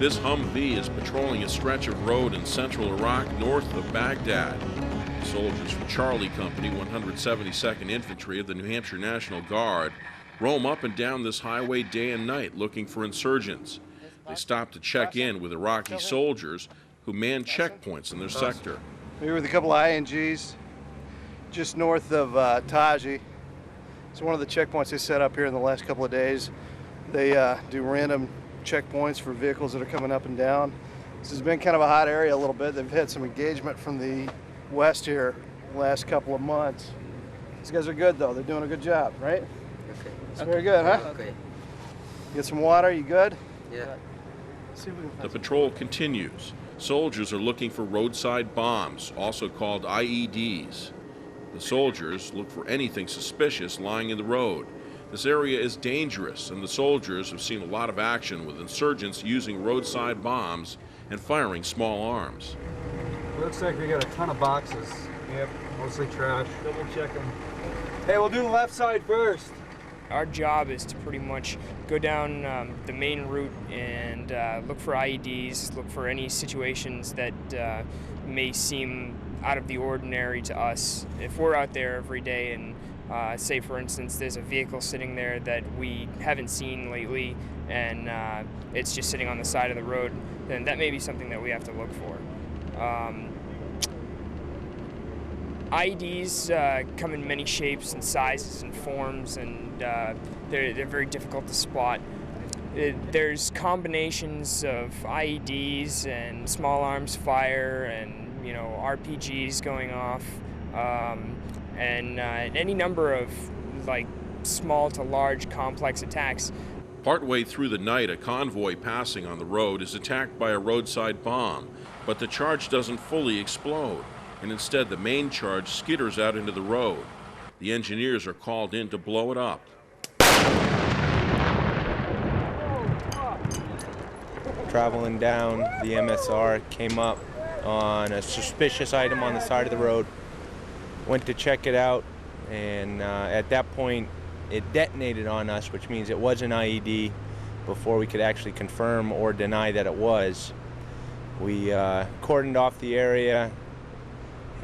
This Humvee is patrolling a stretch of road in central Iraq north of Baghdad. Soldiers from Charlie Company, 172nd Infantry of the New Hampshire National Guard, roam up and down this highway day and night looking for insurgents. They stop to check in with Iraqi soldiers who man checkpoints in their sector. We were with a couple of INGs just north of Taji. It's one of the checkpoints they set up here in the last couple of days. They do random checkpoints for vehicles that are coming up and down. This has been kind of a hot area a little bit. They've had some engagement from the west here the last couple of months. These guys are good though. They're doing a good job, right? Okay. It's very good, huh? Okay. Get some water, you good? Yeah. See if we can find The patrol continues. Soldiers are looking for roadside bombs, also called IEDs. The soldiers look for anything suspicious lying in the road. This area is dangerous, and the soldiers have seen a lot of action with insurgents using roadside bombs and firing small arms. Looks like we got a ton of boxes. Yep, mostly trash. Double check them. Hey, we'll do the left side first. Our job is to pretty much go down the main route and look for IEDs, look for any situations that may seem out of the ordinary to us. If we're out there every day and say, for instance, there's a vehicle sitting there that we haven't seen lately and it's just sitting on the side of the road, then that may be something that we have to look for. IEDs come in many shapes and sizes and forms, and they're very difficult to spot. There's combinations of IEDs and small arms fire and RPGs going off, and any number of like small to large complex attacks. Partway through the night, a convoy passing on the road is attacked by a roadside bomb, but the charge doesn't fully explode, and instead the main charge skitters out into the road. The engineers are called in to blow it up. Traveling down the MSR, came up on a suspicious item on the side of the road, went to check it out, and at that point it detonated on us, which means it was an IED before we could actually confirm or deny that it was. We cordoned off the area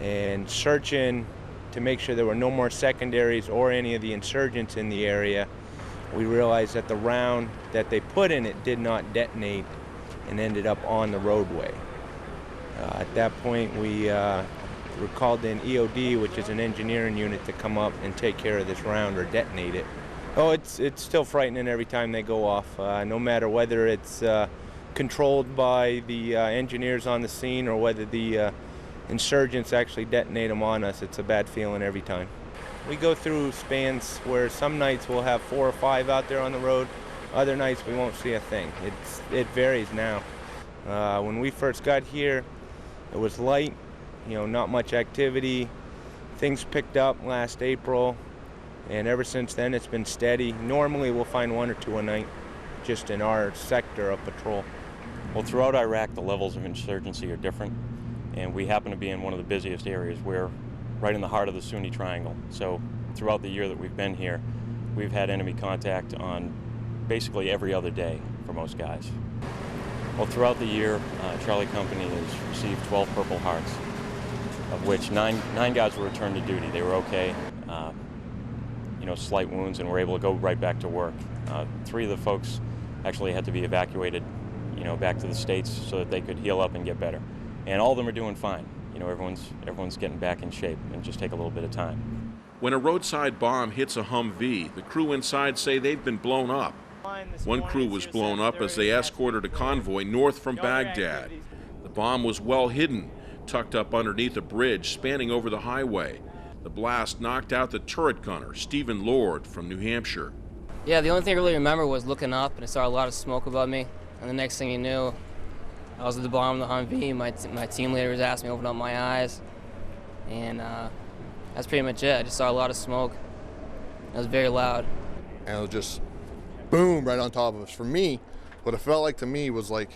and searching to make sure there were no more secondaries or any of the insurgents in the area. We realized that the round that they put in it did not detonate and ended up on the roadway. At that point, we were called in EOD, which is an engineering unit, to come up and take care of this round or detonate it. Oh, it's still frightening every time they go off, no matter whether it's controlled by the engineers on the scene or whether the insurgents actually detonate them on us. It's a bad feeling every time. We go through spans where some nights we'll have 4 or 5 out there on the road. Other nights we won't see a thing. It varies now. When we first got here, it was light, not much activity. Things picked up last April, and ever since then it's been steady. Normally we'll find 1 or 2 a night just in our sector of patrol. Well, throughout Iraq, the levels of insurgency are different, and we happen to be in one of the busiest areas. We're right in the heart of the Sunni Triangle. So throughout the year that we've been here, we've had enemy contact on basically every other day for most guys. Well, throughout the year, Charlie Company has received 12 Purple Hearts, of which nine guys were returned to duty. They were okay, slight wounds, and were able to go right back to work. 3 of the folks actually had to be evacuated, back to the States so that they could heal up and get better. And all of them are doing fine. Everyone's getting back in shape, and just take a little bit of time. When a roadside bomb hits a Humvee, the crew inside say they've been blown up. One crew was blown up as they escorted a convoy north from Baghdad. The bomb was well hidden, tucked up underneath a bridge spanning over the highway. The blast knocked out the turret gunner, Stephen Lord, from New Hampshire. Yeah, the only thing I really remember was looking up and I saw a lot of smoke above me. And the next thing you knew, I was at the bottom of the Humvee. My team leader was asking me to open up my eyes. And that's pretty much it. I just saw a lot of smoke. It was very loud. And it was just boom right on top of us. For me, what it felt like to me was like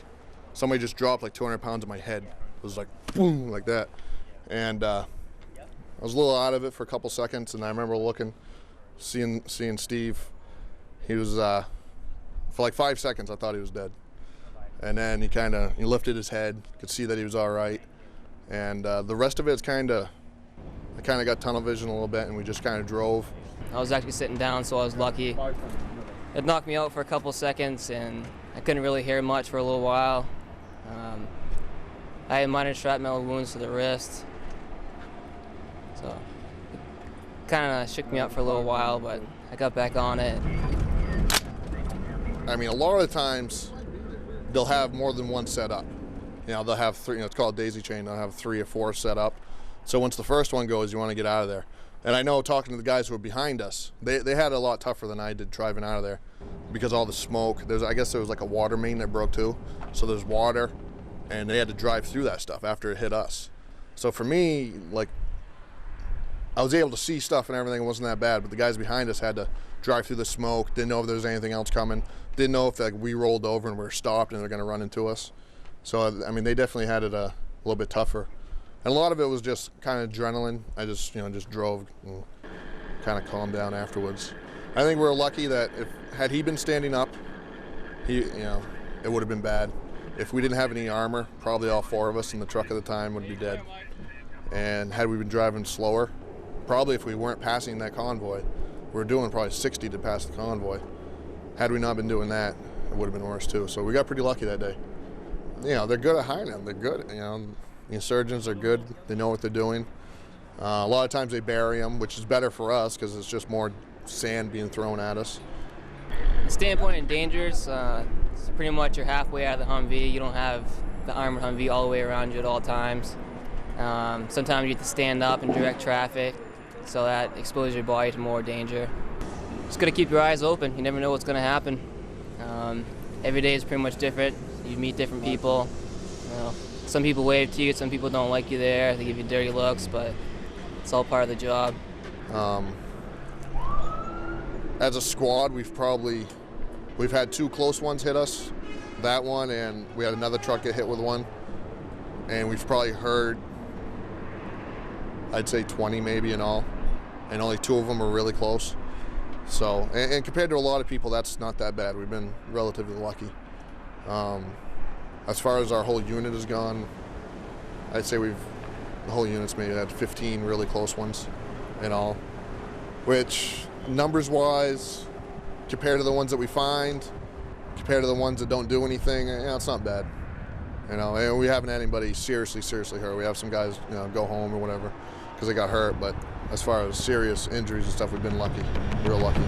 somebody just dropped like 200 pounds on my head. It was like boom, like that. And I was a little out of it for a couple seconds, and I remember looking, seeing Steve. He was, for like 5 seconds, I thought he was dead. And then he lifted his head, could see that he was all right. And the rest of it's I got tunnel vision a little bit, and we just kind of drove. I was actually sitting down, so I was lucky. It knocked me out for a couple seconds, and I couldn't really hear much for a little while. I had minor shrapnel wounds to the wrist, so it kind of shook me up for a little while, but I got back on it. I mean, a lot of the times they'll have more than one set up. They'll have three, it's called daisy chain, they'll have 3 or 4 set up. So once the first one goes, you want to get out of there. And I know, talking to the guys who were behind us, they had it a lot tougher than I did driving out of there because all the smoke. I guess there was like a water main that broke too. So there's water, and they had to drive through that stuff after it hit us. So for me, like, I was able to see stuff and everything. It wasn't that bad, but the guys behind us had to drive through the smoke, didn't know if there was anything else coming, didn't know if we rolled over and we were stopped and they're going to run into us. So, I mean, they definitely had it a little bit tougher. And a lot of it was just kind of adrenaline. I just drove and kind of calmed down afterwards. I think we were lucky that had he been standing up, it would have been bad. If we didn't have any armor, probably all 4 of us in the truck at the time would be dead. And had we been driving slower, probably if we weren't passing that convoy, we were doing probably 60 to pass the convoy. Had we not been doing that, it would have been worse too. So we got pretty lucky that day. They're good at hiding them. They're good. The insurgents are good. They know what they're doing. A lot of times they bury them, which is better for us because it's just more sand being thrown at us. The standpoint in dangers, it's pretty much you're halfway out of the Humvee. You don't have the armored Humvee all the way around you at all times. Sometimes you have to stand up in direct traffic, so that exposes your body to more danger. Just gotta keep your eyes open. You never know what's gonna happen. Every day is pretty much different. You meet different people. Some people wave to you, some people don't like you there. They give you dirty looks, but it's all part of the job. As a squad, we've had 2 close ones hit us. That one, and we had another truck get hit with one. And we've probably heard, I'd say 20 maybe in all. And only 2 of them are really close. So, and compared to a lot of people, that's not that bad. We've been relatively lucky. As far as our whole unit has gone, I'd say the whole unit's maybe had 15 really close ones in all, which numbers-wise, compared to the ones that we find, compared to the ones that don't do anything, it's not bad. And we haven't had anybody seriously hurt. We have some guys, go home or whatever because they got hurt, but as far as serious injuries and stuff, we've been lucky, real lucky.